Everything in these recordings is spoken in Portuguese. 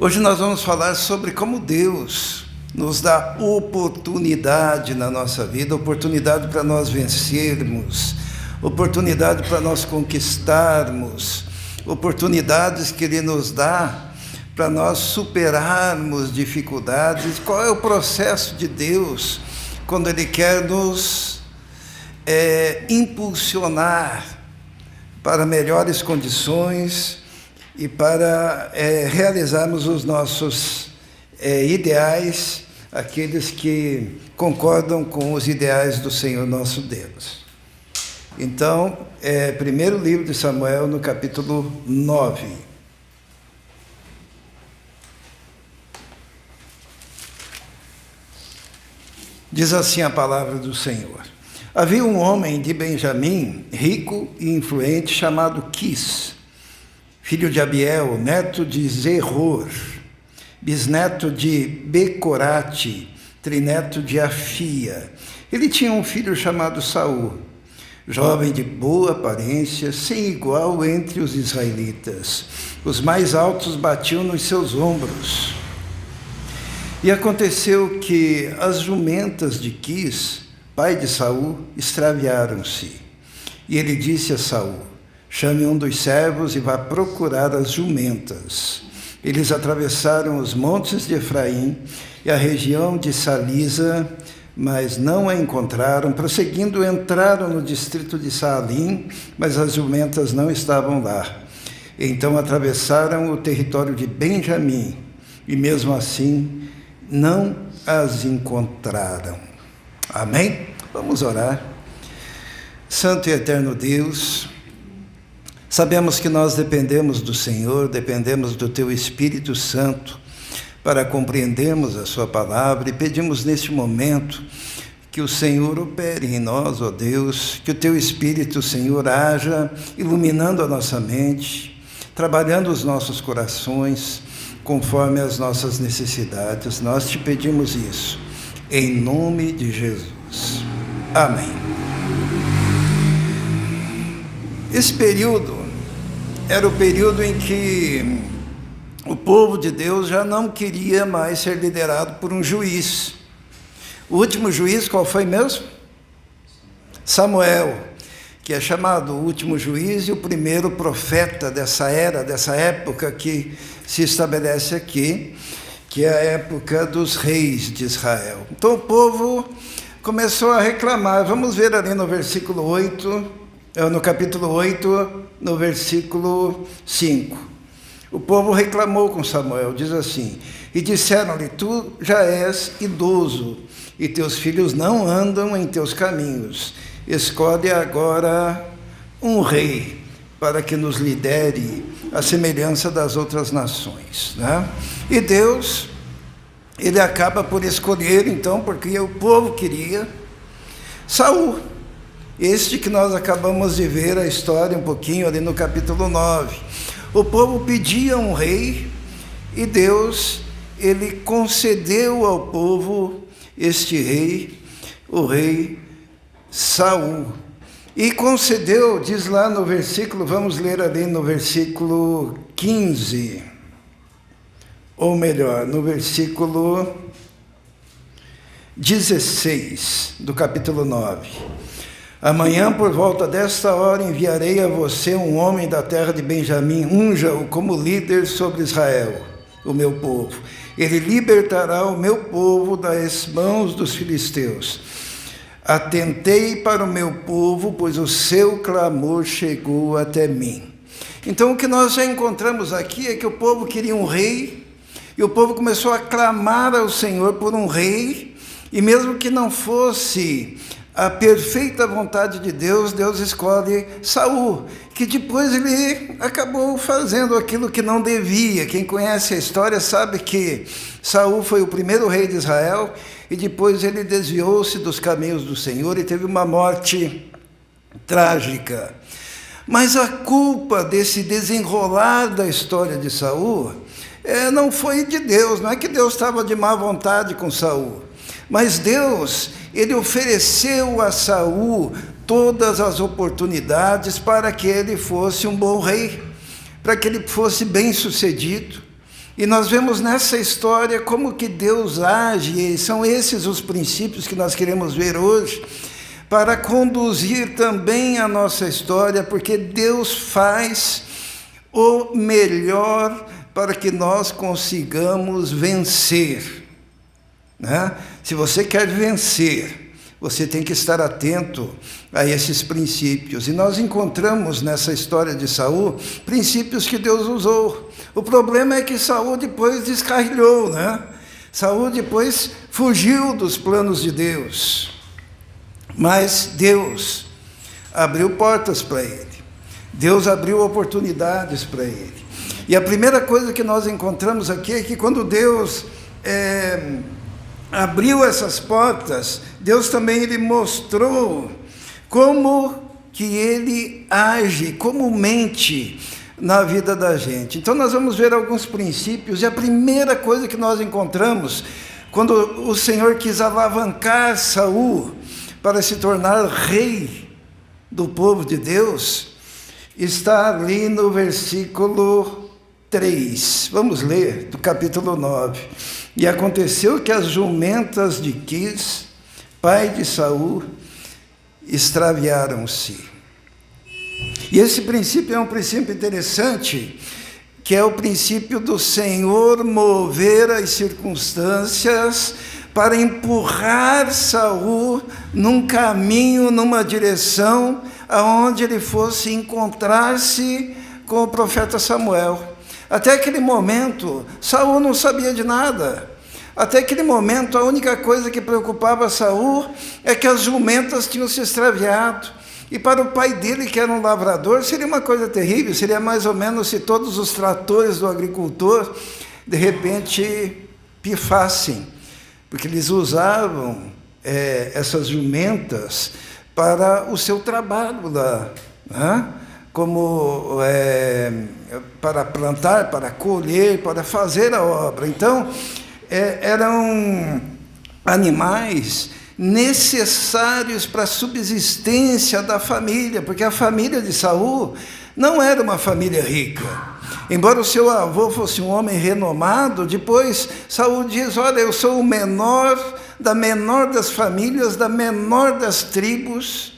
Hoje nós vamos falar sobre como Deus nos dá oportunidade na nossa vida, oportunidade para nós vencermos, oportunidade para nós conquistarmos, oportunidades que Ele nos dá para nós superarmos dificuldades. Qual é o processo de Deus quando Ele quer nos impulsionar para melhores condições e para realizarmos os nossos ideais, aqueles que concordam com os ideais do Senhor nosso Deus. Então, primeiro livro de Samuel, no capítulo 9. Diz assim a palavra do Senhor. Havia um homem de Benjamim, rico e influente, chamado Quis, filho de Abiel, neto de Zeror, bisneto de Becorate, trineto de Afia. Ele tinha um filho chamado Saul, jovem de boa aparência, sem igual entre os israelitas. Os mais altos batiam nos seus ombros. E aconteceu que as jumentas de Quis, pai de Saul, extraviaram-se. E ele disse a Saul: chame um dos servos e vá procurar as jumentas. Eles atravessaram os montes de Efraim e a região de Salisa, mas não a encontraram. Prosseguindo, entraram no distrito de Saalim, mas as jumentas não estavam lá. Então atravessaram o território de Benjamim e mesmo assim não as encontraram. Amém? Vamos orar. Santo e eterno Deus, sabemos que nós dependemos do Senhor, dependemos do Teu Espírito Santo para compreendermos a Sua palavra e pedimos neste momento que o Senhor opere em nós, ó Deus, que o Teu Espírito, Senhor, haja iluminando a nossa mente, trabalhando os nossos corações conforme as nossas necessidades. Nós te pedimos isso, em nome de Jesus. Amém. Esse período era o período em que o povo de Deus já não queria mais ser liderado por um juiz. O último juiz, qual foi mesmo? Samuel, que é chamado o último juiz e o primeiro profeta dessa era, dessa época que se estabelece aqui, que é a época dos reis de Israel. Então o povo começou a reclamar. Vamos ver ali no versículo 8, no capítulo 8, no versículo 5. O povo reclamou com Samuel, diz assim: e disseram-lhe, tu já és idoso, e teus filhos não andam em teus caminhos. Escolhe agora um rei, para que nos lidere à semelhança das outras nações, né? E Deus, Ele acaba por escolher, então, porque o povo queria, Saul, este que nós acabamos de ver a história um pouquinho ali no capítulo 9. O povo pedia um rei e Deus, Ele concedeu ao povo este rei, o rei Saul. E concedeu, diz lá no versículo, vamos ler ali no versículo 15, ou melhor, no versículo 16 do capítulo 9. Amanhã, por volta desta hora, enviarei a você um homem da terra de Benjamim, unja-o como líder sobre Israel, o meu povo. Ele libertará o meu povo das mãos dos filisteus. Atentei para o meu povo, pois o seu clamor chegou até mim. Então o que nós já encontramos aqui é que o povo queria um rei, e o povo começou a clamar ao Senhor por um rei, e mesmo que não fosse a perfeita vontade de Deus, Deus escolhe Saul, que depois ele acabou fazendo aquilo que não devia. Quem conhece a história sabe que Saul foi o primeiro rei de Israel, e depois ele desviou-se dos caminhos do Senhor e teve uma morte trágica. Mas a culpa desse desenrolar da história de Saul não foi de Deus. Não é que Deus estava de má vontade com Saul, mas Deus, Ele ofereceu a Saul todas as oportunidades para que ele fosse um bom rei, para que ele fosse bem-sucedido. E nós vemos nessa história como que Deus age, e são esses os princípios que nós queremos ver hoje, para conduzir também a nossa história, porque Deus faz o melhor para que nós consigamos vencer, né? Se você quer vencer, você tem que estar atento a esses princípios. E nós encontramos nessa história de Saul princípios que Deus usou. O problema é que Saul depois descarrilhou, né? Saul depois fugiu dos planos de Deus. Mas Deus abriu portas para ele. Deus abriu oportunidades para ele. E a primeira coisa que nós encontramos aqui é que quando Deus abriu essas portas, Deus também ele mostrou como que ele age comumente na vida da gente. Então nós vamos ver alguns princípios, e a primeira coisa que nós encontramos, quando o Senhor quis alavancar Saul para se tornar rei do povo de Deus, está ali no versículo 3. Vamos ler do capítulo 9. E aconteceu que as jumentas de Quis, pai de Saul, extraviaram-se. E esse princípio é um princípio interessante, que é o princípio do Senhor mover as circunstâncias para empurrar Saul num caminho, numa direção, aonde ele fosse encontrar-se com o profeta Samuel. Até aquele momento, Saul não sabia de nada. Até aquele momento, a única coisa que preocupava Saul é que as jumentas tinham se extraviado. E para o pai dele, que era um lavrador, seria uma coisa terrível. Seria mais ou menos se todos os tratores do agricultor, de repente, pifassem. Porque eles usavam essas jumentas para o seu trabalho lá, né? Como para plantar, para colher, para fazer a obra. Então, eram animais necessários para a subsistência da família, porque a família de Saul não era uma família rica. Embora o seu avô fosse um homem renomado, depois Saul diz: olha, eu sou o menor das famílias, da menor das tribos.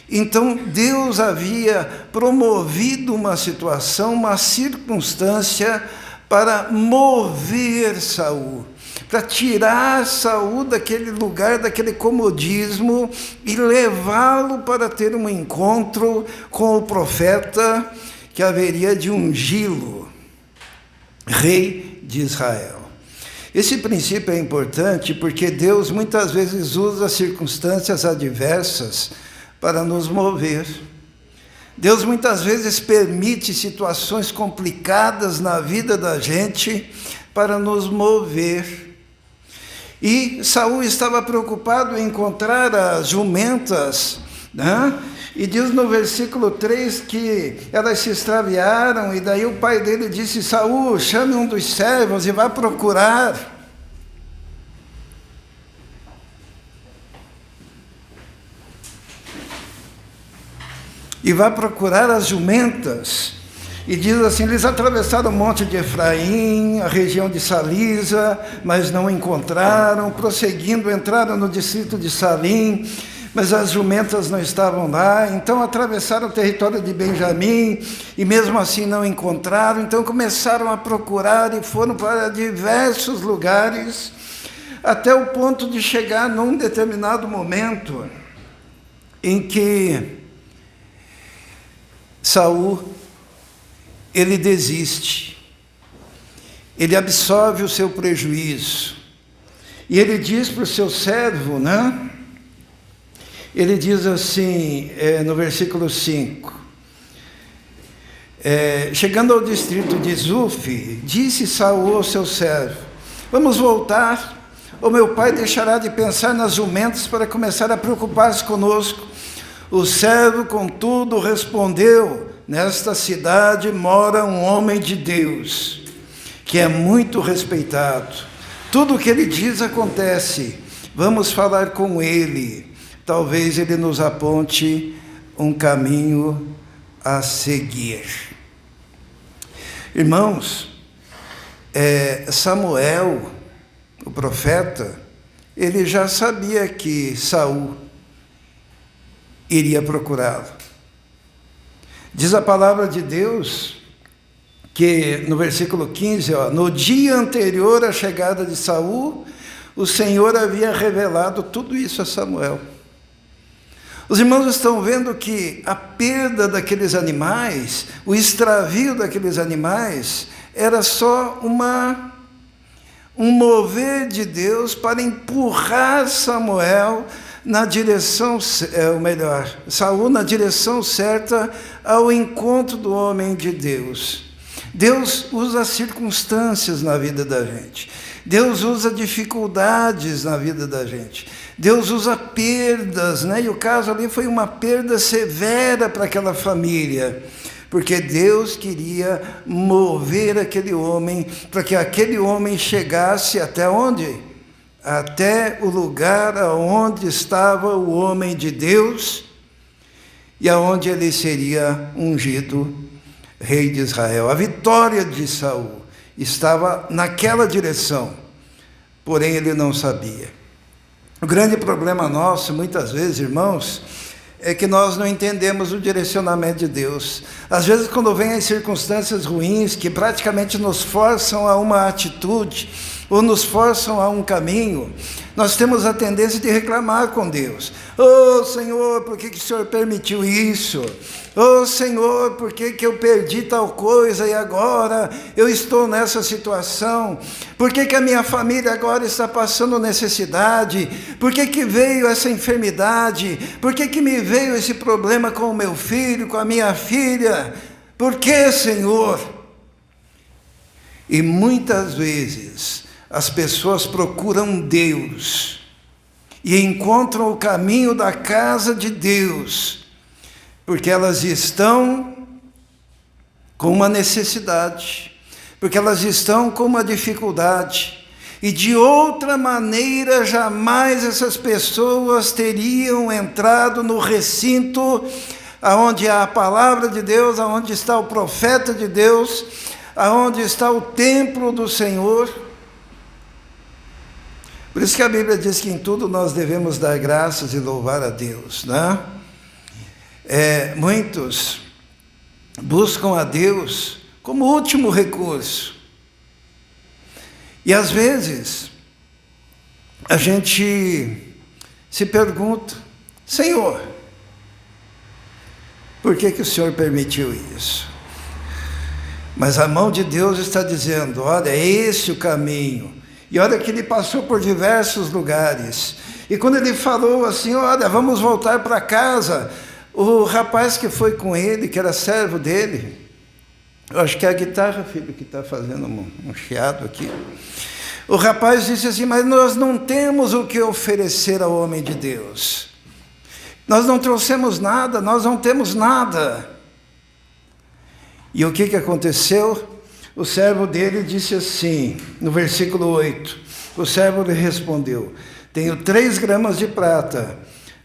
Então Deus havia promovido uma situação, uma circunstância para mover Saul, para tirar Saul daquele lugar, daquele comodismo e levá-lo para ter um encontro com o profeta que haveria de ungí-lo, rei de Israel. Esse princípio é importante porque Deus muitas vezes usa circunstâncias adversas para nos mover. Deus muitas vezes permite situações complicadas na vida da gente para nos mover. E Saul estava preocupado em encontrar as jumentas, né? E diz no versículo 3 que elas se extraviaram, e daí o pai dele disse: Saul, chame um dos servos e vá procurar. E vá procurar as jumentas. E diz assim: eles atravessaram o monte de Efraim, a região de Salisa, mas não encontraram. Prosseguindo, entraram no distrito de Salim, mas as jumentas não estavam lá. Então atravessaram o território de Benjamim, e mesmo assim não encontraram. Então começaram a procurar e foram para diversos lugares, até o ponto de chegar num determinado momento em que Saul, ele desiste, ele absorve o seu prejuízo, e ele diz para o seu servo, né? Ele diz assim, no versículo 5, chegando ao distrito de Zuf, disse Saul ao seu servo: vamos voltar, ou meu pai deixará de pensar nas jumentas para começar a preocupar-se conosco. O servo, contudo, respondeu: nesta cidade mora um homem de Deus, que é muito respeitado. Tudo o que ele diz acontece. Vamos falar com ele. Talvez ele nos aponte um caminho a seguir. Irmãos, Samuel, o profeta, ele já sabia que Saul iria procurá-lo. Diz a palavra de Deus que no versículo 15, no dia anterior à chegada de Saul, o Senhor havia revelado tudo isso a Samuel. Os irmãos estão vendo que a perda daqueles animais, o extravio daqueles animais, era só um mover de Deus para empurrar Samuel na direção, Saul na direção certa ao encontro do homem de Deus. Deus usa as circunstâncias na vida da gente. Deus usa dificuldades na vida da gente. Deus usa perdas, né? E o caso ali foi uma perda severa para aquela família, porque Deus queria mover aquele homem, para que aquele homem chegasse até onde? Até o lugar aonde estava o homem de Deus e aonde ele seria ungido rei de Israel. A vitória de Saul estava naquela direção, porém ele não sabia. O grande problema nosso, muitas vezes, irmãos, é que nós não entendemos o direcionamento de Deus. Às vezes, quando vem as circunstâncias ruins, que praticamente nos forçam a uma atitude, ou nos forçam a um caminho, nós temos a tendência de reclamar com Deus. Oh, Senhor, por que o Senhor permitiu isso? Oh, Senhor, por que eu perdi tal coisa e agora eu estou nessa situação? Por que a minha família agora está passando necessidade? Por que veio essa enfermidade? Por que me veio esse problema com o meu filho, com a minha filha? Por que, Senhor? E muitas vezes as pessoas procuram Deus e encontram o caminho da casa de Deus, porque elas estão com uma necessidade, porque elas estão com uma dificuldade, e de outra maneira jamais essas pessoas teriam entrado no recinto aonde há a palavra de Deus, aonde está o profeta de Deus, aonde está o templo do Senhor. Por isso que a Bíblia diz que em tudo nós devemos dar graças e louvar a Deus, né? Muitos buscam a Deus como último recurso. E às vezes a gente se pergunta: Senhor, por que o Senhor permitiu isso? Mas a mão de Deus está dizendo: olha, é esse o caminho. E olha que ele passou por diversos lugares. E quando ele falou assim: olha, vamos voltar para casa, o rapaz que foi com ele, que era servo dele, eu acho que é a guitarra, filho, que está fazendo um chiado aqui. O rapaz disse assim: mas nós não temos o que oferecer ao homem de Deus. Nós não trouxemos nada, nós não temos nada. E o que aconteceu? O servo dele disse assim, no versículo 8, o servo lhe respondeu: tenho 3 gramas de prata,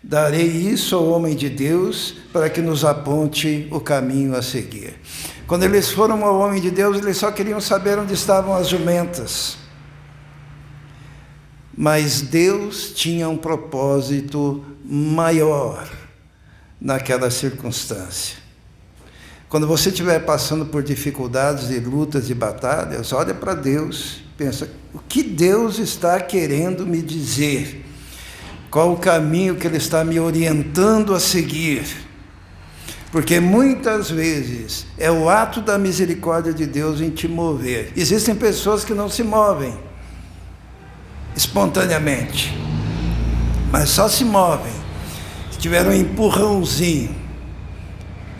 darei isso ao homem de Deus para que nos aponte o caminho a seguir. Quando eles foram ao homem de Deus, eles só queriam saber onde estavam as jumentas. Mas Deus tinha um propósito maior naquela circunstância. Quando você estiver passando por dificuldades e lutas e batalhas, olha para Deus, pensa: o que Deus está querendo me dizer? Qual o caminho que Ele está me orientando a seguir? Porque muitas vezes é o ato da misericórdia de Deus em te mover. Existem pessoas que não se movem espontaneamente, mas só se movem se tiver um empurrãozinho.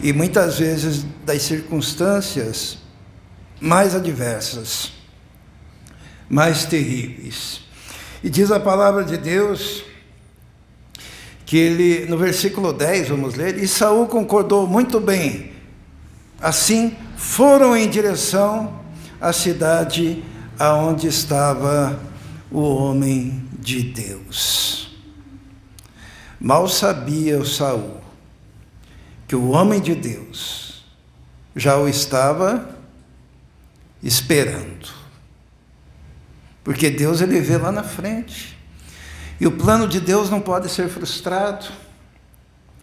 E muitas vezes das circunstâncias mais adversas, mais terríveis. E diz a palavra de Deus que ele, no versículo 10, vamos ler: e Saul concordou muito bem. Assim foram em direção à cidade aonde estava o homem de Deus. Mal sabia o Saul que o homem de Deus já o estava esperando. porque Deus ele vê lá na frente. E o plano de Deus não pode ser frustrado.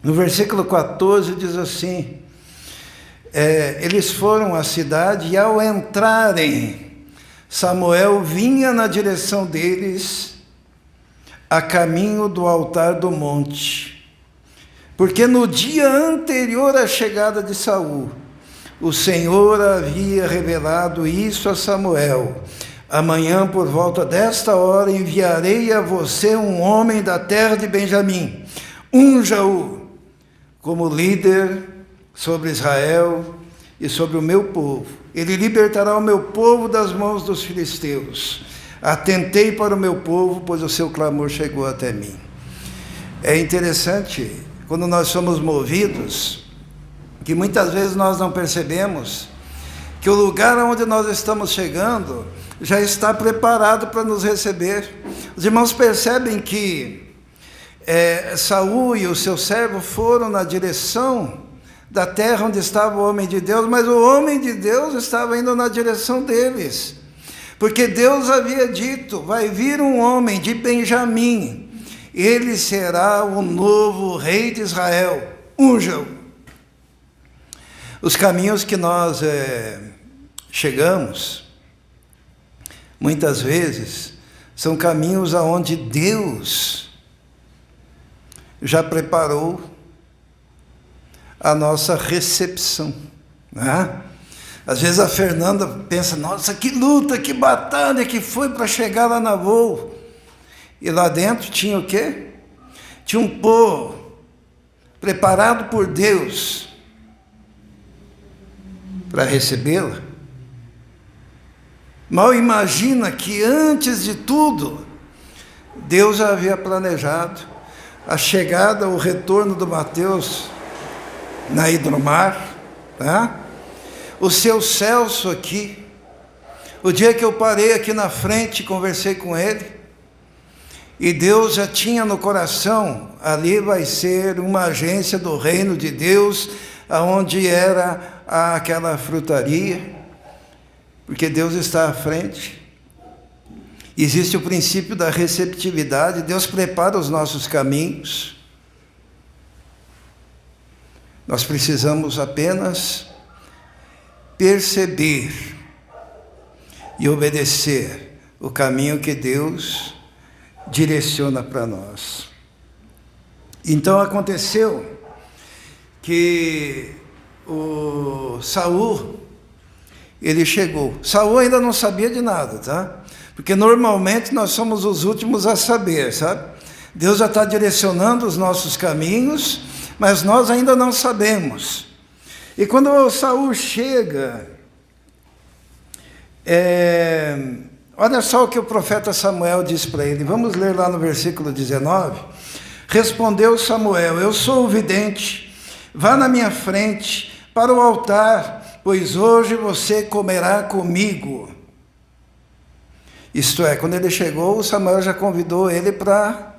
No versículo 14 diz assim, eles foram à cidade e ao entrarem, Samuel vinha na direção deles a caminho do altar do monte. Porque no dia anterior à chegada de Saul, o Senhor havia revelado isso a Samuel. Amanhã, por volta desta hora, enviarei a você um homem da terra de Benjamim. Unja-o como líder sobre Israel e sobre o meu povo. Ele libertará o meu povo das mãos dos filisteus. Atentei para o meu povo, pois o seu clamor chegou até mim. É interessante, quando nós somos movidos, que muitas vezes nós não percebemos que o lugar onde nós estamos chegando já está preparado para nos receber. Os irmãos percebem que Saul e o seu servo foram na direção da terra onde estava o homem de Deus, mas o homem de Deus estava indo na direção deles, porque Deus havia dito, vai vir um homem de Benjamim, ele será o novo rei de Israel, unja-o. Os caminhos que nós chegamos, muitas vezes, são caminhos aonde Deus já preparou a nossa recepção, né? Às vezes a Fernanda pensa, nossa, que luta, que batalha que foi para chegar lá na Voo. E lá dentro tinha o quê? Tinha um povo preparado por Deus para recebê-la. Mal imagina que antes de tudo, Deus já havia planejado a chegada, o retorno do Mateus na Hidromar, tá? O seu Celso aqui, o dia que eu parei aqui na frente, conversei com ele, e Deus já tinha no coração, ali vai ser uma agência do reino de Deus, aonde era aquela frutaria, porque Deus está à frente. Existe o princípio da receptividade, Deus prepara os nossos caminhos. Nós precisamos apenas perceber e obedecer o caminho que Deus direciona para nós. Então aconteceu que o Saul, ele chegou. Saul ainda não sabia de nada, tá? Porque normalmente nós somos os últimos a saber, sabe? Deus já está direcionando os nossos caminhos, mas nós ainda não sabemos. E quando o Saul chega, olha só o que o profeta Samuel diz para ele. Vamos ler lá no versículo 19. Respondeu Samuel, eu sou o vidente, vá na minha frente para o altar, pois hoje você comerá comigo. Isto é, quando ele chegou, Samuel já convidou ele para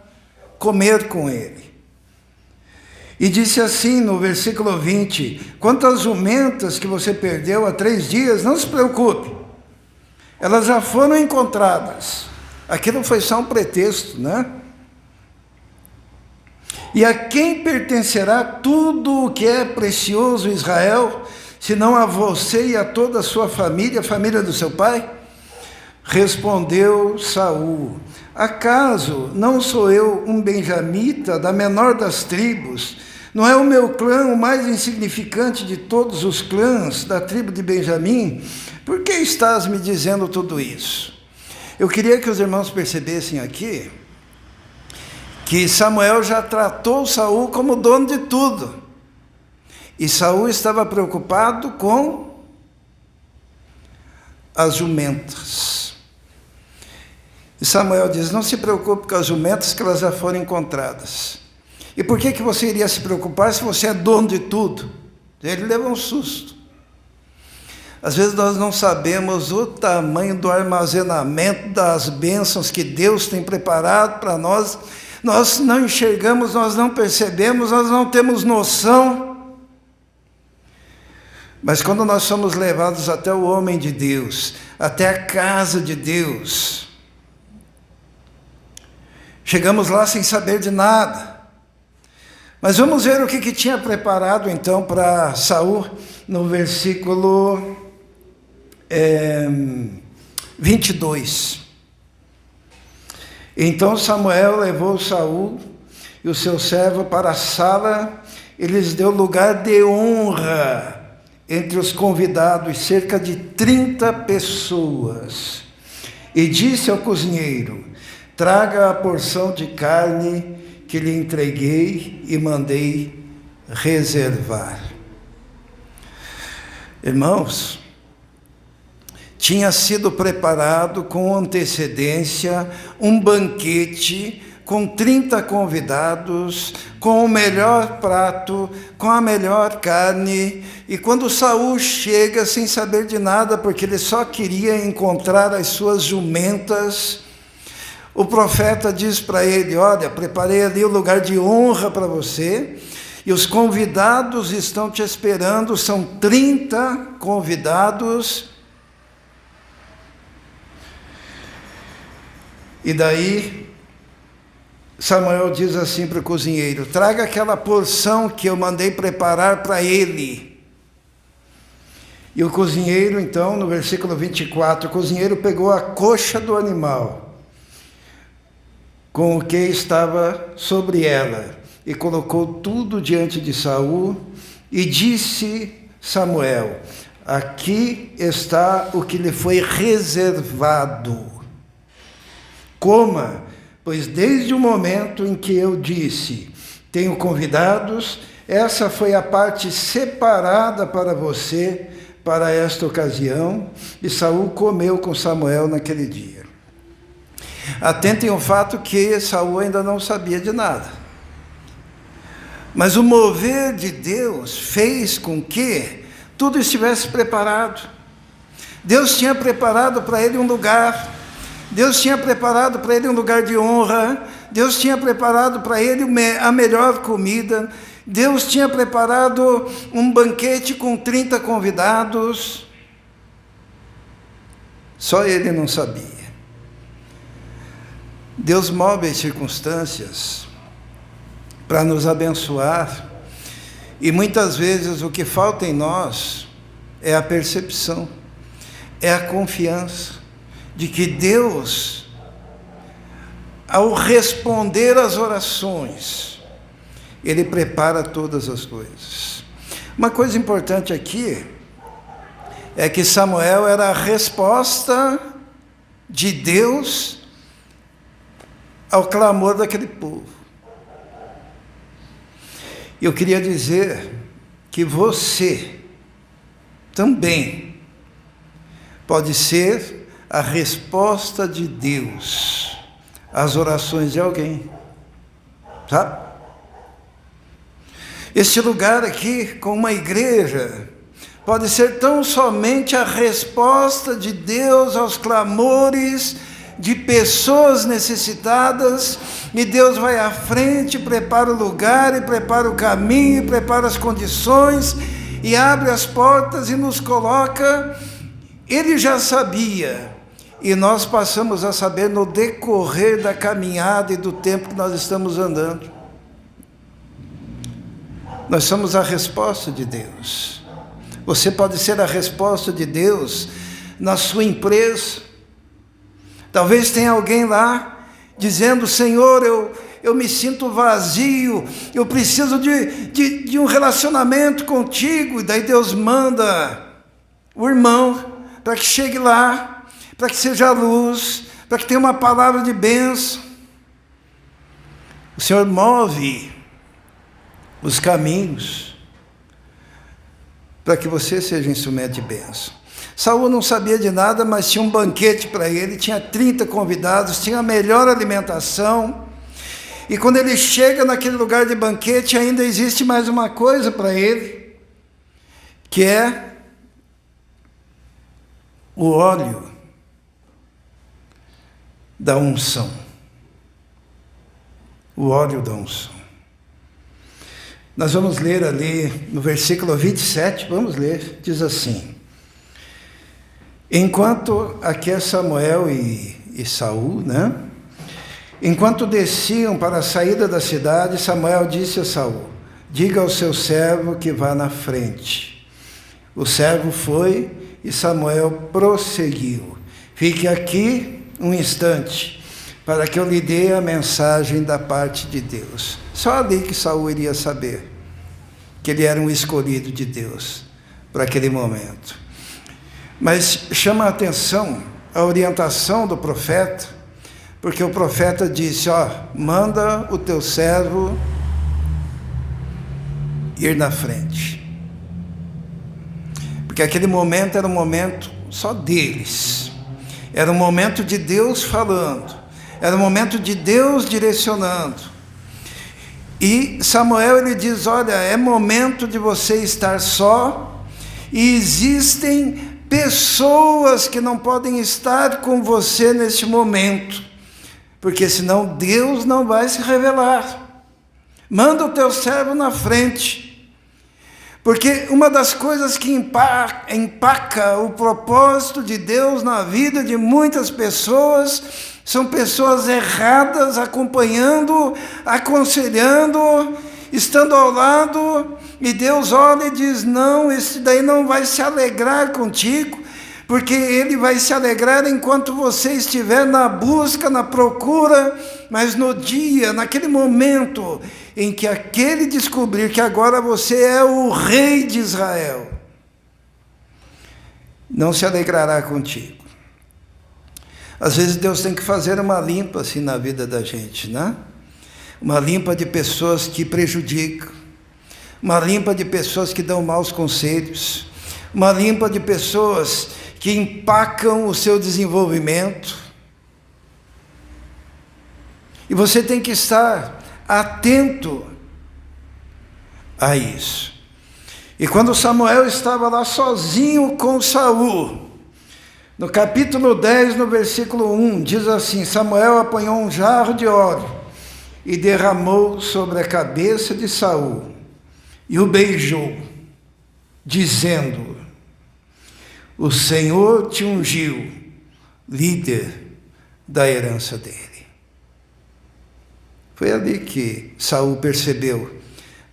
comer com ele. E disse assim no versículo 20, quanto às jumentas que você perdeu há 3 dias, não se preocupe, elas já foram encontradas. Aquilo foi só um pretexto, né? E a quem pertencerá tudo o que é precioso em Israel, senão a você e a toda a sua família, a família do seu pai? Respondeu Saul, acaso não sou eu um benjamita da menor das tribos? Não é o meu clã o mais insignificante de todos os clãs da tribo de Benjamim? Por que estás me dizendo tudo isso? Eu queria que os irmãos percebessem aqui que Samuel já tratou Saul como dono de tudo. E Saul estava preocupado com as jumentas. E Samuel diz, não se preocupe com as jumentas, que elas já foram encontradas. E por que você iria se preocupar se você é dono de tudo? Ele levou um susto. Às vezes nós não sabemos o tamanho do armazenamento das bênçãos que Deus tem preparado para nós. Nós não enxergamos, nós não percebemos, nós não temos noção. Mas quando nós somos levados até o homem de Deus, até a casa de Deus, Chegamos lá sem saber de nada. Mas vamos ver o que tinha preparado então para Saul no versículo 22. Então Samuel levou Saul e o seu servo para a sala e lhes deu lugar de honra entre os convidados, cerca de 30 pessoas. E disse ao cozinheiro: traga a porção de carne que lhe entreguei e mandei reservar. Irmãos, tinha sido preparado com antecedência um banquete com 30 convidados, com o melhor prato, com a melhor carne. E quando Saul chega sem saber de nada, porque ele só queria encontrar as suas jumentas, o profeta diz para ele: olha, preparei ali o lugar de honra para você, e os convidados estão te esperando, são 30 convidados. E daí Samuel diz assim para o cozinheiro: traga aquela porção que eu mandei preparar para ele. E o cozinheiro, então, no versículo 24, o cozinheiro pegou a coxa do animal, com o que estava sobre ela, e colocou tudo diante de Saul, e disse Samuel: aqui está o que lhe foi reservado. Coma, pois desde o momento em que eu disse, tenho convidados, essa foi a parte separada para você, para esta ocasião. E Saul comeu com Samuel naquele dia. Atentem ao fato que Saul ainda não sabia de nada. Mas o mover de Deus fez com que tudo estivesse preparado. Deus tinha preparado para ele um lugar. Deus tinha preparado para ele um lugar de honra. Deus tinha preparado para ele a melhor comida. Deus tinha preparado um banquete com 30 convidados. Só ele não sabia. Deus move as circunstâncias para nos abençoar. E muitas vezes o que falta em nós é a percepção, é a confiança de que Deus, ao responder às orações, Ele prepara todas as coisas. Uma coisa importante aqui é que Samuel era a resposta de Deus ao clamor daquele povo. Eu queria dizer que você também pode ser a resposta de Deus às orações de alguém, sabe? Este lugar aqui, com uma igreja, pode ser tão somente a resposta de Deus aos clamores de pessoas necessitadas, e Deus vai à frente, prepara o lugar, e prepara o caminho, e prepara as condições, e abre as portas e nos coloca. Ele já sabia, e nós passamos a saber no decorrer da caminhada e do tempo que nós estamos andando. Nós somos a resposta de Deus. Você pode ser a resposta de Deus na sua empresa. Talvez tenha alguém lá dizendo: Senhor, eu me sinto vazio, eu preciso de um relacionamento contigo. E daí Deus manda o irmão para que chegue lá, para que seja a luz, para que tenha uma palavra de bênção. O Senhor move os caminhos para que você seja instrumento de bênção. Saul não sabia de nada, mas tinha um banquete para ele, tinha 30 convidados, tinha a melhor alimentação. E quando ele chega naquele lugar de banquete, ainda existe mais uma coisa para ele, que é o óleo da unção. O óleo da unção. Nós vamos ler ali no versículo 27, vamos ler, diz assim: enquanto aqui é Samuel e Saul, né? Enquanto desciam para a saída da cidade, Samuel disse a Saul: diga ao seu servo que vá na frente. O servo foi e Samuel prosseguiu: fique aqui um instante, para que eu lhe dê a mensagem da parte de Deus. Só ali que Saul iria saber que ele era um escolhido de Deus para aquele momento. Mas chama a atenção a orientação do profeta, porque o profeta disse: manda o teu servo ir na frente. Porque aquele momento era um momento só deles. Era um momento de Deus falando. Era um momento de Deus direcionando. E Samuel, ele diz: olha, é momento de você estar só, e existem pessoas que não podem estar com você neste momento, porque senão Deus não vai se revelar. Manda o teu servo na frente, porque uma das coisas que empaca o propósito de Deus na vida de muitas pessoas são pessoas erradas, acompanhando, aconselhando, estando ao lado, e Deus olha e diz: não, esse daí não vai se alegrar contigo, porque ele vai se alegrar enquanto você estiver na busca, na procura, mas no dia, naquele momento em que aquele descobrir que agora você é o rei de Israel, não se alegrará contigo. Às vezes Deus tem que fazer uma limpa assim na vida da gente, né? Uma limpa de pessoas que prejudicam, uma limpa de pessoas que dão maus conselhos, uma limpa de pessoas que empacam o seu desenvolvimento. E você tem que estar atento a isso. E quando Samuel estava lá sozinho com Saul, no capítulo 10, no versículo 1, diz assim: Samuel apanhou um jarro de óleo e derramou sobre a cabeça de Saul e o beijou, dizendo: o Senhor te ungiu líder da herança dele. Foi ali que Saul percebeu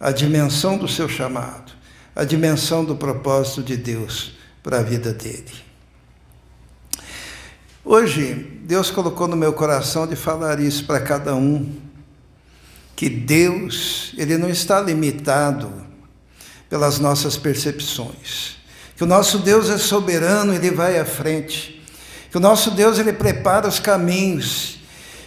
a dimensão do seu chamado, a dimensão do propósito de Deus para a vida dele. Hoje, Deus colocou no meu coração de falar isso para cada um, que Deus, Ele não está limitado pelas nossas percepções, que o nosso Deus é soberano, Ele vai à frente, que o nosso Deus, Ele prepara os caminhos,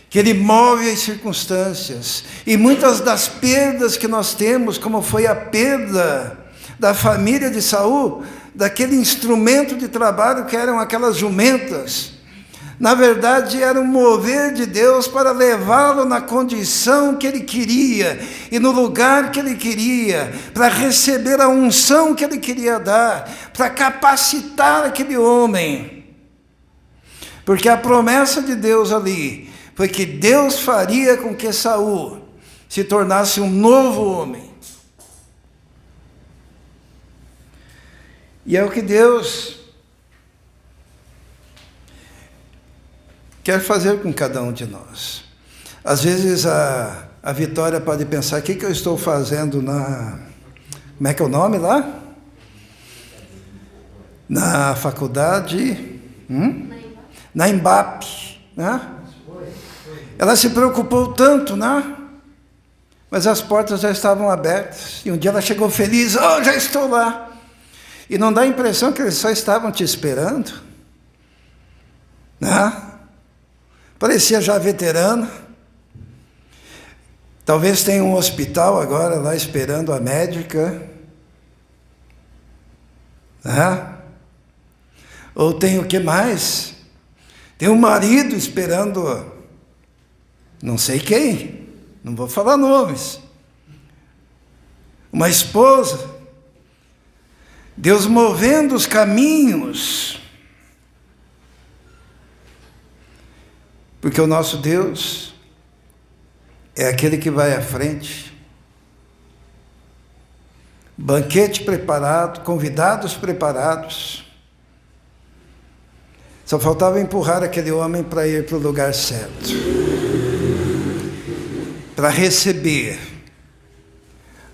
que Ele move as circunstâncias, e muitas das perdas que nós temos, como foi a perda da família de Saul, daquele instrumento de trabalho que eram aquelas jumentas, na verdade era um mover de Deus para levá-lo na condição que Ele queria, e no lugar que Ele queria, para receber a unção que Ele queria dar, para capacitar aquele homem, porque a promessa de Deus ali foi que Deus faria com que Saul se tornasse um novo homem. E é o que Deus quer fazer com cada um de nós. Às vezes a Vitória pode pensar: o que eu estou fazendo na... Como é que é o nome lá? Na faculdade... Na Embap, né? Ela se preocupou tanto, né? Mas as portas já estavam abertas. E um dia ela chegou feliz: já estou lá. E não dá a impressão que eles só estavam te esperando, né? Parecia já veterana. Talvez tenha um hospital agora lá esperando a médica, né? Ou tem o que mais? Tem um marido esperando, não sei quem, não vou falar nomes, uma esposa. Deus movendo os caminhos, porque o nosso Deus é aquele que vai à frente. Banquete preparado, convidados preparados. Só faltava empurrar aquele homem para ir para o lugar certo. para receber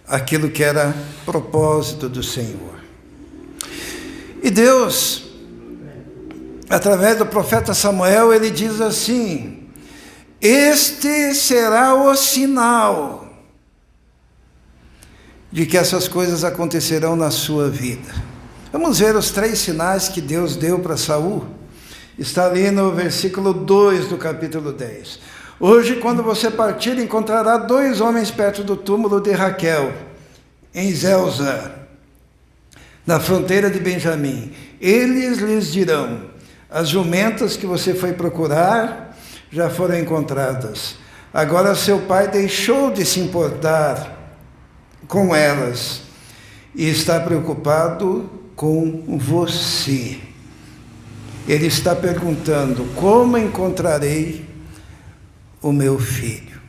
aquilo que era propósito do Senhor. E Deus, através do profeta Samuel, ele diz assim: este será o sinal de que essas coisas acontecerão na sua vida. Vamos ver os 3 sinais que Deus deu para Saul. Está ali no versículo 2 do capítulo 10. Hoje, quando você partir, encontrará 2 homens perto do túmulo de Raquel, em Zelza, na fronteira de Benjamim. Eles lhes dirão: as jumentas que você foi procurar já foram encontradas. Agora seu pai deixou de se importar com elas e está preocupado com você. Ele está perguntando: como encontrarei o meu filho?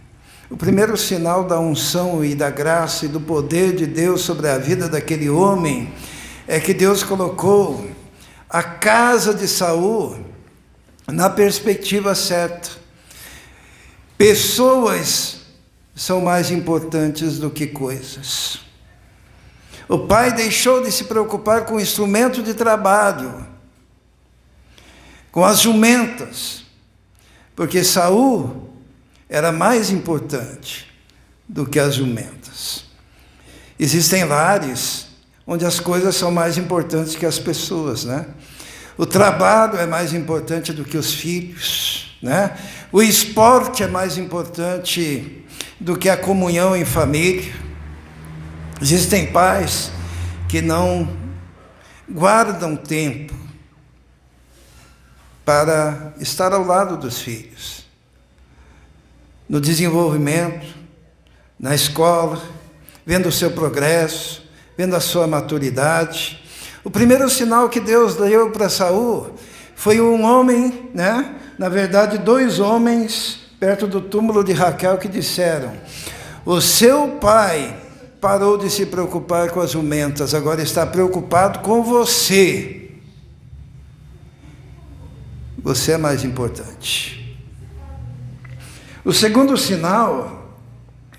O primeiro sinal da unção e da graça e do poder de Deus sobre a vida daquele homem é que Deus colocou a casa de Saul na perspectiva certa. Pessoas são mais importantes do que coisas. O pai deixou de se preocupar com o instrumento de trabalho, com as jumentas, porque Saul era mais importante do que as jumentas. Existem lares onde as coisas são mais importantes que as pessoas, né? O trabalho é mais importante do que os filhos, né? O esporte é mais importante do que a comunhão em família. Existem pais que não guardam tempo para estar ao lado dos filhos, no desenvolvimento, na escola, vendo o seu progresso, vendo a sua maturidade. O primeiro sinal que Deus deu para Saul foi um homem, né? Na verdade, 2 homens perto do túmulo de Raquel que disseram: o seu pai parou de se preocupar com as jumentas, agora está preocupado com você. Você é mais importante. O segundo sinal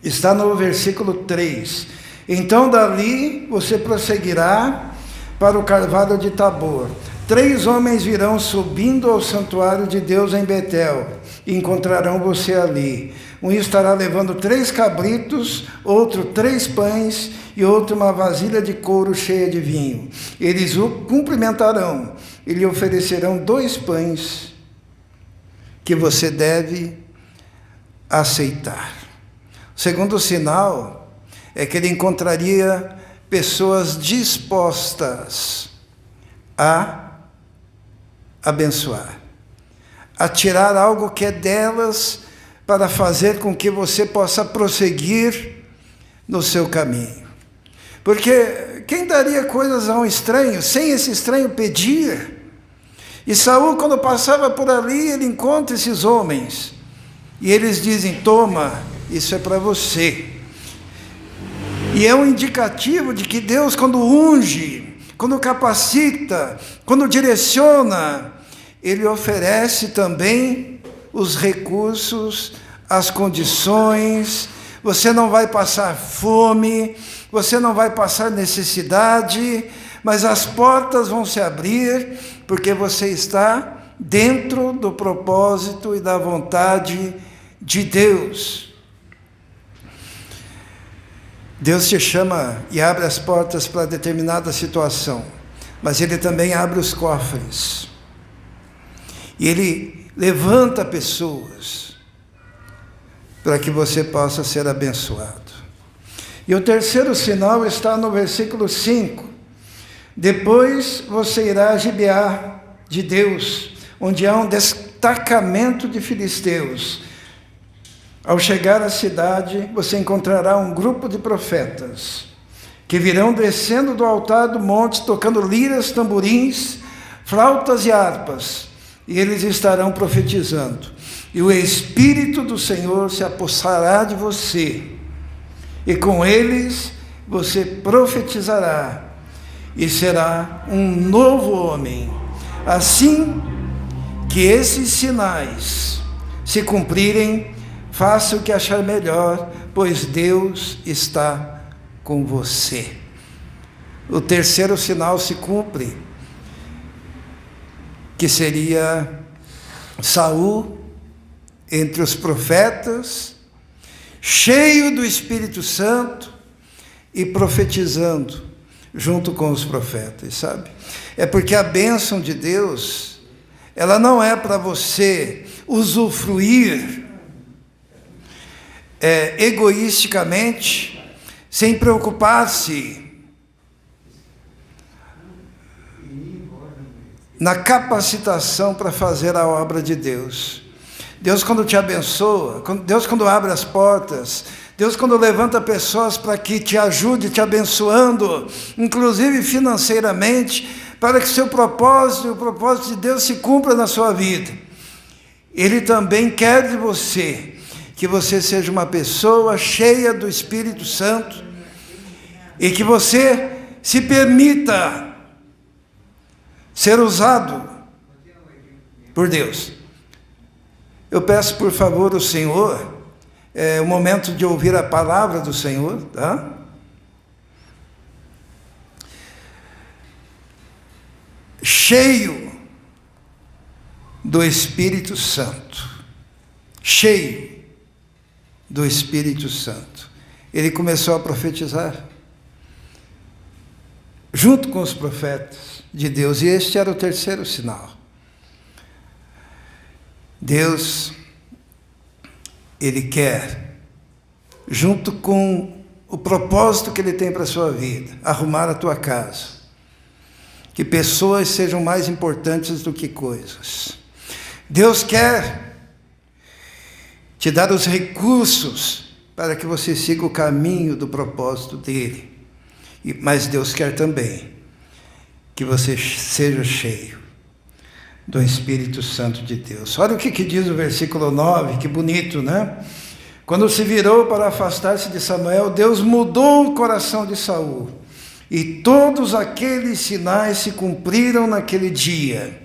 está no versículo 3. Então dali você prosseguirá para o carvalho de Tabor. 3 homens virão subindo ao santuário de Deus em Betel e encontrarão você ali. Um estará levando 3 cabritos, outro 3 pães e outro uma vasilha de couro cheia de vinho. Eles o cumprimentarão e lhe oferecerão 2 pães que você deve aceitar. O segundo sinal é que ele encontraria pessoas dispostas a abençoar, a tirar algo que é delas para fazer com que você possa prosseguir no seu caminho. Porque quem daria coisas a um estranho sem esse estranho pedir? E Saul, quando passava por ali, ele encontra esses homens e eles dizem: toma, isso é para você. E é um indicativo de que Deus, quando unge, quando capacita, quando direciona, Ele oferece também os recursos, as condições. Você não vai passar fome, você não vai passar necessidade, mas as portas vão se abrir, porque você está dentro do propósito e da vontade de Deus. Deus te chama e abre as portas para determinada situação, mas Ele também abre os cofres. E Ele levanta pessoas para que você possa ser abençoado. E o terceiro sinal está no versículo 5. Depois você irá a Gibeá de Deus, onde há um destacamento de filisteus. Ao chegar à cidade, você encontrará um grupo de profetas que virão descendo do altar do monte, tocando liras, tamborins, flautas e harpas, e eles estarão profetizando. E o Espírito do Senhor se apossará de você, e com eles você profetizará, e será um novo homem. Assim que esses sinais se cumprirem, faça o que achar melhor, pois Deus está com você. O terceiro sinal se cumpre, que seria Saul entre os profetas, cheio do Espírito Santo e profetizando junto com os profetas, sabe? É porque a bênção de Deus, ela não é para você usufruir egoisticamente, sem preocupar-se na capacitação para fazer a obra de Deus. Deus, quando te abençoa, Deus, quando abre as portas, Deus, quando levanta pessoas para que te ajude, te abençoando, inclusive financeiramente, para que o propósito de Deus se cumpra na sua vida. Ele também quer de você que você seja uma pessoa cheia do Espírito Santo e que você se permita ser usado por Deus. Eu peço, por favor, ao Senhor, o momento de ouvir a palavra do Senhor, tá? Cheio do Espírito Santo, cheio do Espírito Santo, ele começou a profetizar, junto com os profetas de Deus, e este era o terceiro sinal. Deus, Ele quer, junto com o propósito que Ele tem para a sua vida, arrumar a tua casa, que pessoas sejam mais importantes do que coisas. Deus quer te dar os recursos para que você siga o caminho do propósito dEle, mas Deus quer também que você seja cheio do Espírito Santo de Deus. Olha o que diz o versículo 9, que bonito, né? Quando se virou para afastar-se de Samuel, Deus mudou o coração de Saul, e todos aqueles sinais se cumpriram naquele dia,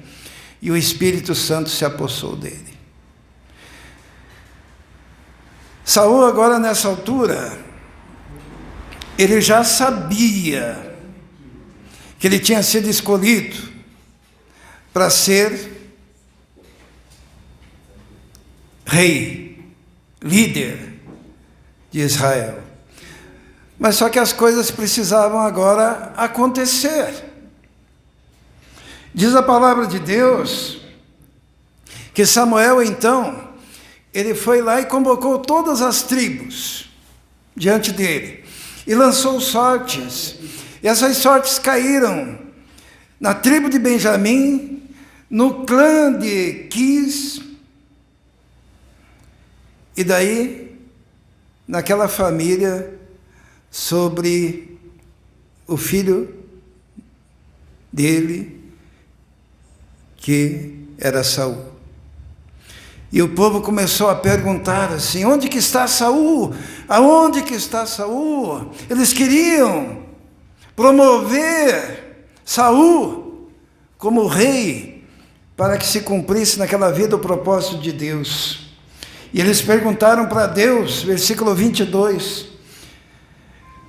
e o Espírito Santo se apossou dele. Saul, agora nessa altura, ele já sabia que ele tinha sido escolhido para ser rei, líder de Israel. Mas só que as coisas precisavam agora acontecer. Diz a palavra de Deus que Samuel, então, ele foi lá e convocou todas as tribos diante dele e lançou sortes. E essas sortes caíram na tribo de Benjamim, no clã de Quis, e daí, naquela família, sobre o filho dele, que era Saul. E o povo começou a perguntar assim: onde que está Saul? Aonde que está Saul? Eles queriam promover Saul como rei, para que se cumprisse naquela vida o propósito de Deus. E eles perguntaram para Deus, versículo 22,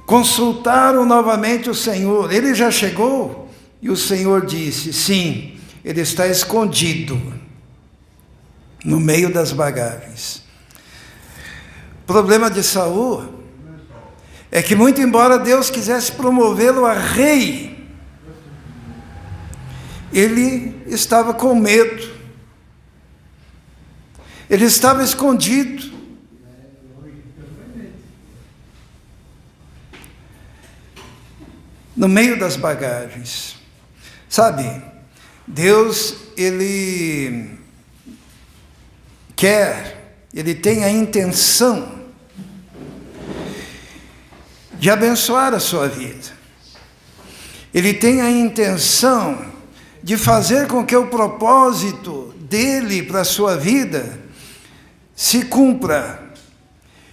consultaram novamente o Senhor: ele já chegou? E o Senhor disse: sim, ele está escondido no meio das bagagens. O problema de Saul é que, muito embora Deus quisesse promovê-lo a rei, ele estava com medo, ele estava escondido. No meio das bagagens. Sabe, Deus, Ele quer, Ele tem a intenção de abençoar a sua vida. Ele tem a intenção de fazer com que o propósito dele para a sua vida se cumpra.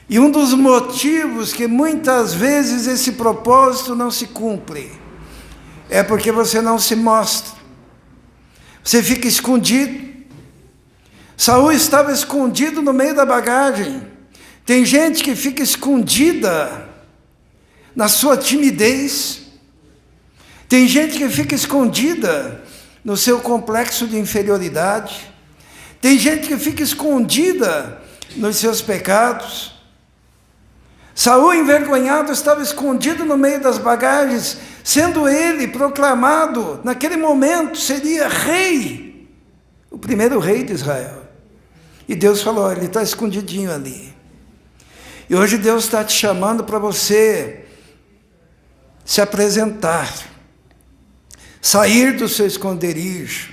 E um dos motivos que muitas vezes esse propósito não se cumpre é porque você não se mostra. Você fica escondido. Saul estava escondido no meio da bagagem. Tem gente que fica escondida na sua timidez. Tem gente que fica escondida no seu complexo de inferioridade. Tem gente que fica escondida nos seus pecados. Saul, envergonhado, estava escondido no meio das bagagens, sendo ele proclamado, naquele momento, seria rei, o primeiro rei de Israel. E Deus falou, ele está escondidinho ali. E hoje Deus está te chamando para você se apresentar, sair do seu esconderijo,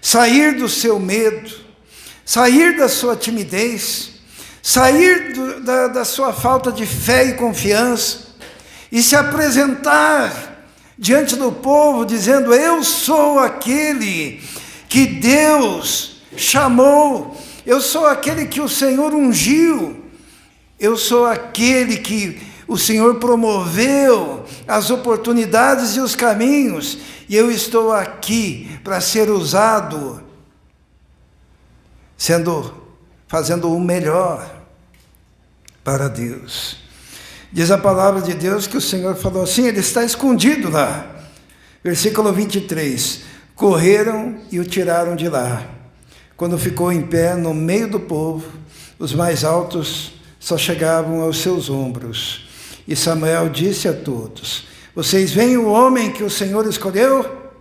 sair do seu medo, sair da sua timidez, sair da sua falta de fé e confiança e se apresentar diante do povo dizendo, eu sou aquele que Deus chamou, eu sou aquele que o Senhor ungiu, eu sou aquele que o Senhor promoveu as oportunidades e os caminhos, e eu estou aqui para ser usado, fazendo o melhor para Deus. Diz a palavra de Deus que o Senhor falou assim, ele está escondido lá. Versículo 23, correram e o tiraram de lá. Quando ficou em pé no meio do povo, os mais altos só chegavam aos seus ombros. E Samuel disse a todos, vocês veem o homem que o Senhor escolheu?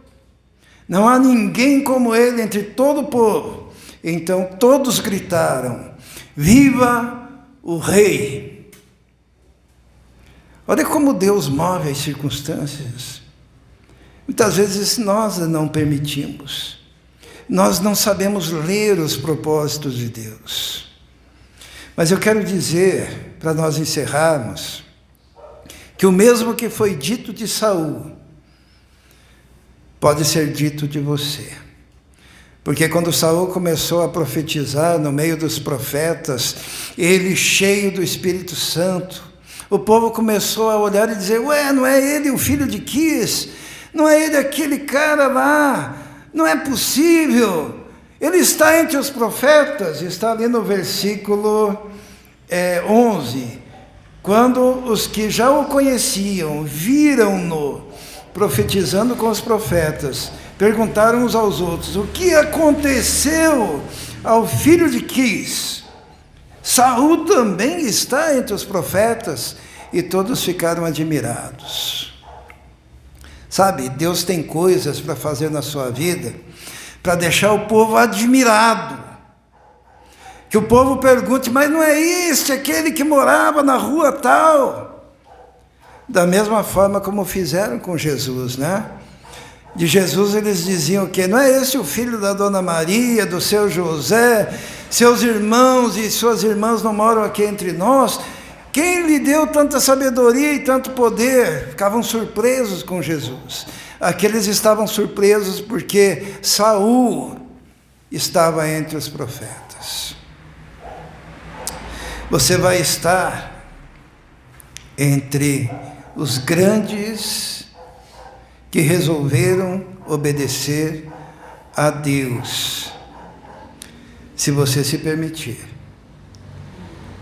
Não há ninguém como ele entre todo o povo. Então todos gritaram, viva o rei! Olha como Deus move as circunstâncias. Muitas vezes nós não permitimos. Nós não sabemos ler os propósitos de Deus. Mas eu quero dizer, para nós encerrarmos, que o mesmo que foi dito de Saul, pode ser dito de você. Porque quando Saul começou a profetizar no meio dos profetas, ele cheio do Espírito Santo, o povo começou a olhar e dizer, ué, não é ele o filho de Quis? Não é ele aquele cara lá? Não é possível. Ele está entre os profetas, está ali no versículo 11. Quando os que já o conheciam, viram-no profetizando com os profetas, perguntaram uns aos outros, o que aconteceu ao filho de Quis? Saul também está entre os profetas, e todos ficaram admirados. Sabe, Deus tem coisas para fazer na sua vida, para deixar o povo admirado. Que o povo pergunte, mas não é este, aquele que morava na rua tal? Da mesma forma como fizeram com Jesus, né? De Jesus eles diziam que não é esse o filho da Dona Maria, do seu José, seus irmãos e suas irmãs não moram aqui entre nós? Quem lhe deu tanta sabedoria e tanto poder? Ficavam surpresos com Jesus. Aqueles estavam surpresos porque Saul estava entre os profetas. Você vai estar entre os grandes que resolveram obedecer a Deus, se você se permitir.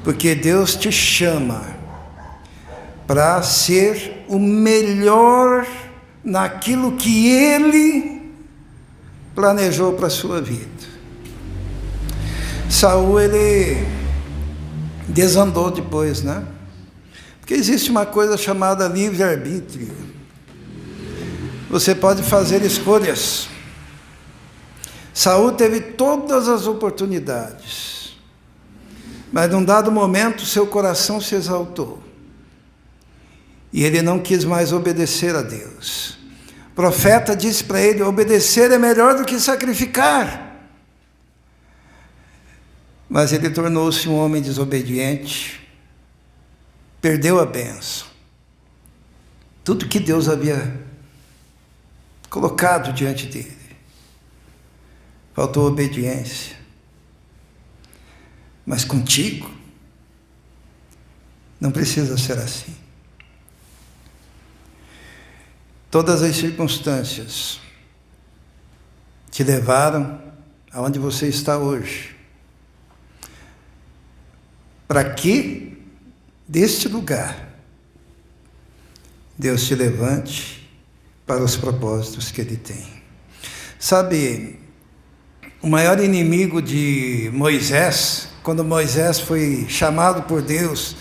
Porque Deus te chama para ser o melhor naquilo que Ele planejou para a sua vida. Saul, ele desandou depois, né? Porque existe uma coisa chamada livre-arbítrio. Você pode fazer escolhas. Saul teve todas as oportunidades, mas num dado momento seu coração se exaltou e ele não quis mais obedecer a Deus. O profeta disse para ele, obedecer é melhor do que sacrificar. Mas ele tornou-se um homem desobediente, perdeu a bênção. Tudo que Deus havia colocado diante dele. Faltou obediência. Mas contigo, não precisa ser assim. Todas as circunstâncias te levaram aonde você está hoje. para que deste lugar Deus te levante para os propósitos que Ele tem. Sabe, o maior inimigo de Moisés, quando Moisés foi chamado por Deus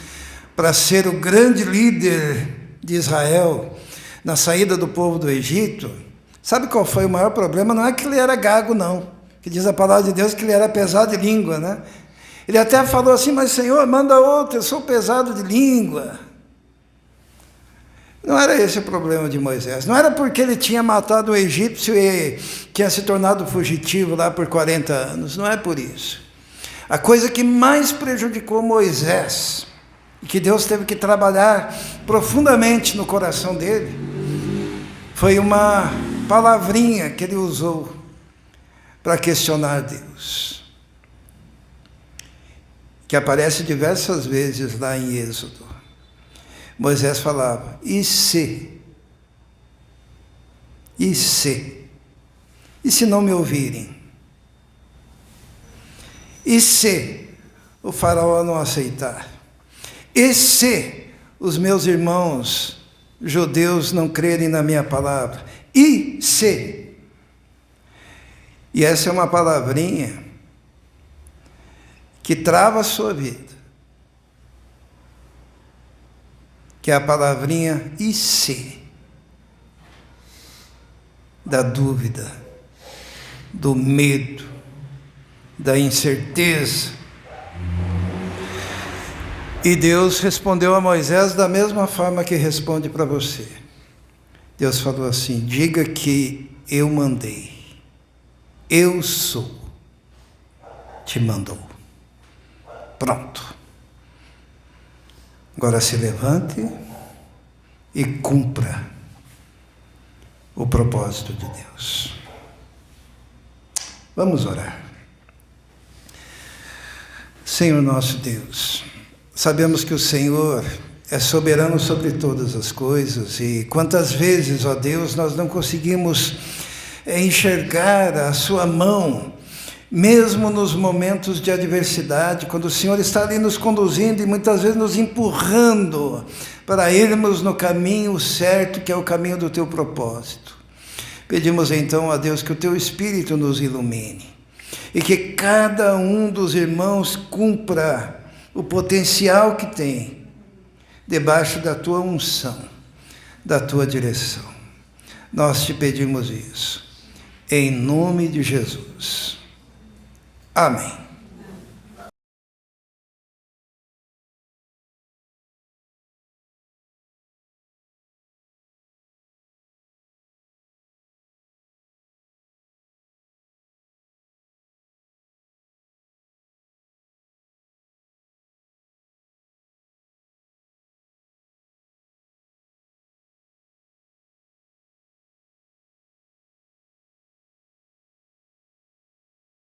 para ser o grande líder de Israel na saída do povo do Egito, sabe qual foi o maior problema? Não é que ele era gago, não, que diz a palavra de Deus que ele era pesado de língua, né? Ele até falou assim, mas Senhor, manda outro, eu sou pesado de língua. Não era esse o problema de Moisés. Não era porque ele tinha matado um egípcio e tinha se tornado fugitivo lá por 40 anos. Não é por isso. A coisa que mais prejudicou Moisés, e que Deus teve que trabalhar profundamente no coração dele, foi uma palavrinha que ele usou para questionar Deus, que aparece diversas vezes lá em Êxodo. Moisés falava, e se não me ouvirem? E se o faraó não aceitar? E se os meus irmãos judeus não crerem na minha palavra? E se? E essa é uma palavrinha que trava a sua vida, que é a palavrinha e se, da dúvida, do medo, da incerteza. E Deus respondeu a Moisés da mesma forma que responde para você. Deus falou assim, diga que eu mandei, eu sou, te mandou. Pronto. Agora se levante e cumpra o propósito de Deus. Vamos orar. Senhor nosso Deus, sabemos que o Senhor é soberano sobre todas as coisas e quantas vezes, ó Deus, nós não conseguimos enxergar a sua mão, mesmo nos momentos de adversidade, quando o Senhor está ali nos conduzindo e muitas vezes nos empurrando para irmos no caminho certo, que é o caminho do Teu propósito. Pedimos então a Deus que o Teu Espírito nos ilumine e que cada um dos irmãos cumpra o potencial que tem debaixo da Tua unção, da Tua direção. Nós te pedimos isso, em nome de Jesus. Amém.